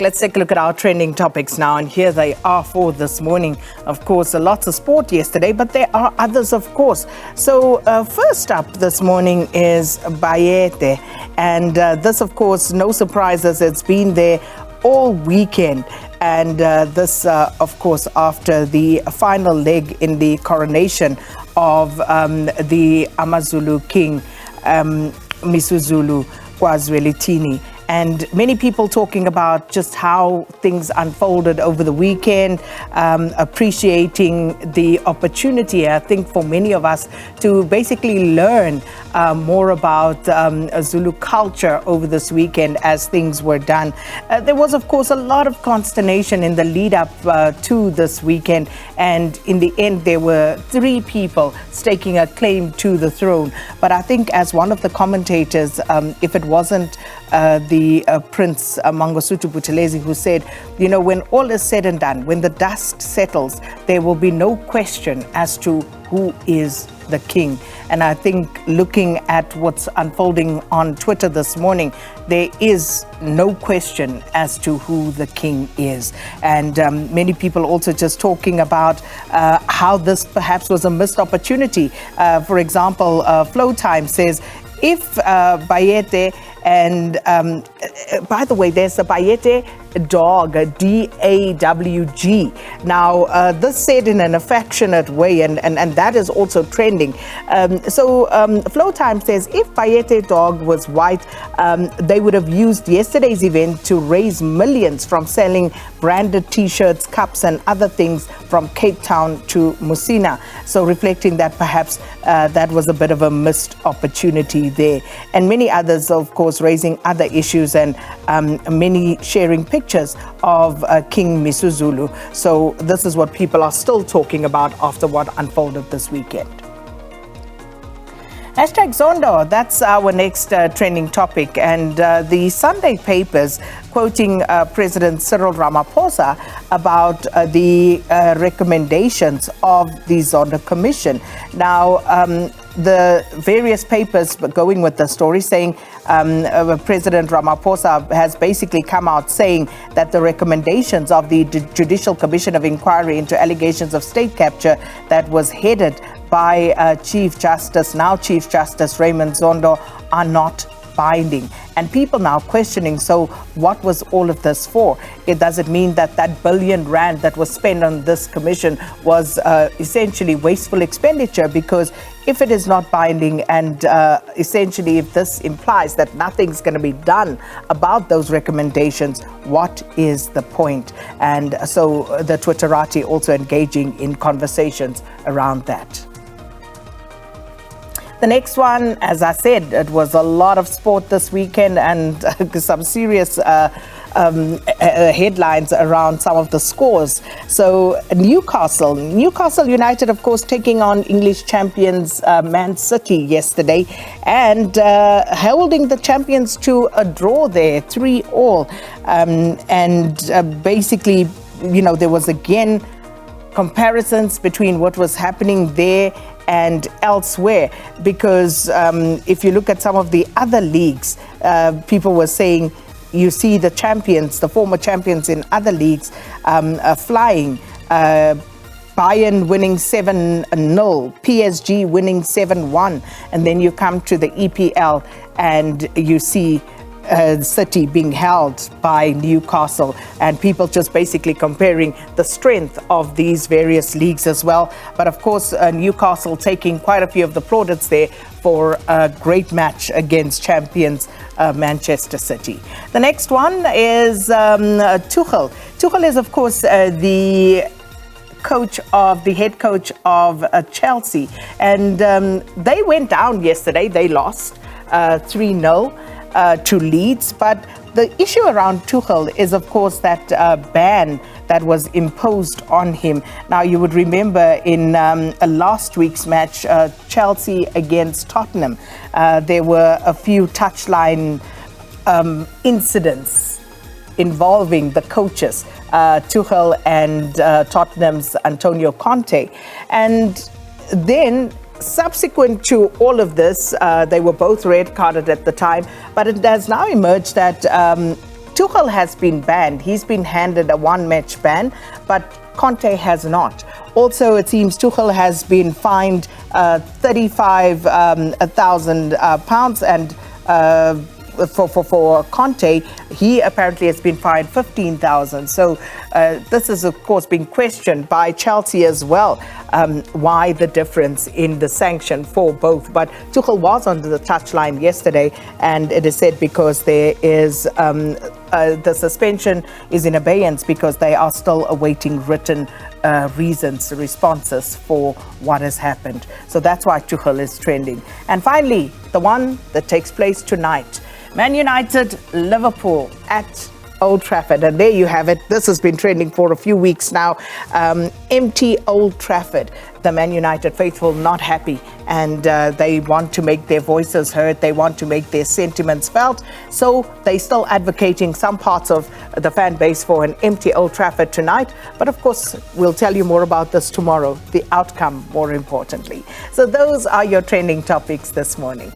Let's take a look at our trending topics now, and here they are for this morning. Of course, lots of sport yesterday, but there are others, of course. So first up this morning is Bayete, and this, of course, no surprises. It's been there all weekend, and this, of course, after the final leg in the coronation of the AmaZulu king, Misuzulu Kwazwelithini. And many people talking about just how things unfolded over the weekend, appreciating the opportunity, I think, for many of us to basically learn more about Zulu culture over this weekend as things were done. There was, of course, a lot of consternation in the lead up to this weekend. And in the end, there were 3 people staking a claim to the throne. But I think as one of the commentators, if it wasn't the Prince Mangosuthu Buthelezi, who said, you know, when all is said and done, when the dust settles, there will be no question as to who is the king. And I think looking at what's unfolding on Twitter this morning, there is no question as to who the king is. And many people also just talking about how this perhaps was a missed opportunity. For example, Flow Time says, if Bayete and by the way, there's a Bayete dog, a D-A-W-G. Now, this said in an affectionate way, and that is also trending. So Flow Time says, if Bayete dog was white, they would have used yesterday's event to raise millions from selling branded T-shirts, cups, and other things from Cape Town to Musina. So reflecting that perhaps that was a bit of a missed opportunity there. And many others, of course, raising other issues, and many sharing pictures of King Misuzulu. So this is what people are still talking about after what unfolded this weekend. Hashtag Zondo, that's our next trending topic. And the Sunday papers quoting President Cyril Ramaphosa about the recommendations of the Zondo Commission. Now, the various papers going with the story saying President Ramaphosa has basically come out saying that the recommendations of the Judicial Commission of Inquiry into allegations of state capture that was headed by now Chief Justice Raymond Zondo are not binding. And people now questioning, so what was all of this for? Does it mean that that billion rand that was spent on this commission was essentially wasteful expenditure? Because if it is not binding, and essentially if this implies that nothing's going to be done about those recommendations, what is the point? And so the Twitterati also engaging in conversations around that. The next one, as I said, it was a lot of sport this weekend, and some serious headlines around some of the scores. So Newcastle United, of course, taking on English champions Man City yesterday, and holding the champions to a draw there, 3-3. And basically, you know, there was again comparisons between what was happening there and elsewhere, because if you look at some of the other leagues, people were saying you see the champions, the former champions in other leagues flying. Bayern winning 7-0, PSG winning 7-1, and then you come to the EPL and you see City being held by Newcastle, and people just basically comparing the strength of these various leagues as well. But of course, Newcastle taking quite a few of the plaudits there for a great match against champions Manchester City. The next one is Tuchel. Tuchel is, of course, the head coach of Chelsea, and they went down yesterday. They lost 3-0 to Leeds. But the issue around Tuchel is, of course, that ban that was imposed on him. Now, you would remember in last week's match, Chelsea against Tottenham, there were a few touchline incidents involving the coaches, Tuchel and Tottenham's Antonio Conte. And then subsequent to all of this, they were both red carded at the time, but it has now emerged that Tuchel has been banned. He's been handed a one-match ban, but Conte has not. Also, it seems Tuchel has been fined £35,000 and for Conte, he apparently has been fined 15,000. So this is, of course, being questioned by Chelsea as well. Why the difference in the sanction for both? But Tuchel was on the touchline yesterday, and it is said because there is the suspension is in abeyance because they are still awaiting written responses for what has happened. So that's why Tuchel is trending. And finally, the one that takes place tonight. Man United, Liverpool at Old Trafford. And there you have it. This has been trending for a few weeks now. Empty Old Trafford. The Man United faithful not happy, and they want to make their voices heard. They want to make their sentiments felt. So they still advocating some parts of the fan base for an empty Old Trafford tonight. But of course, we'll tell you more about this tomorrow. The outcome, more importantly. So those are your trending topics this morning.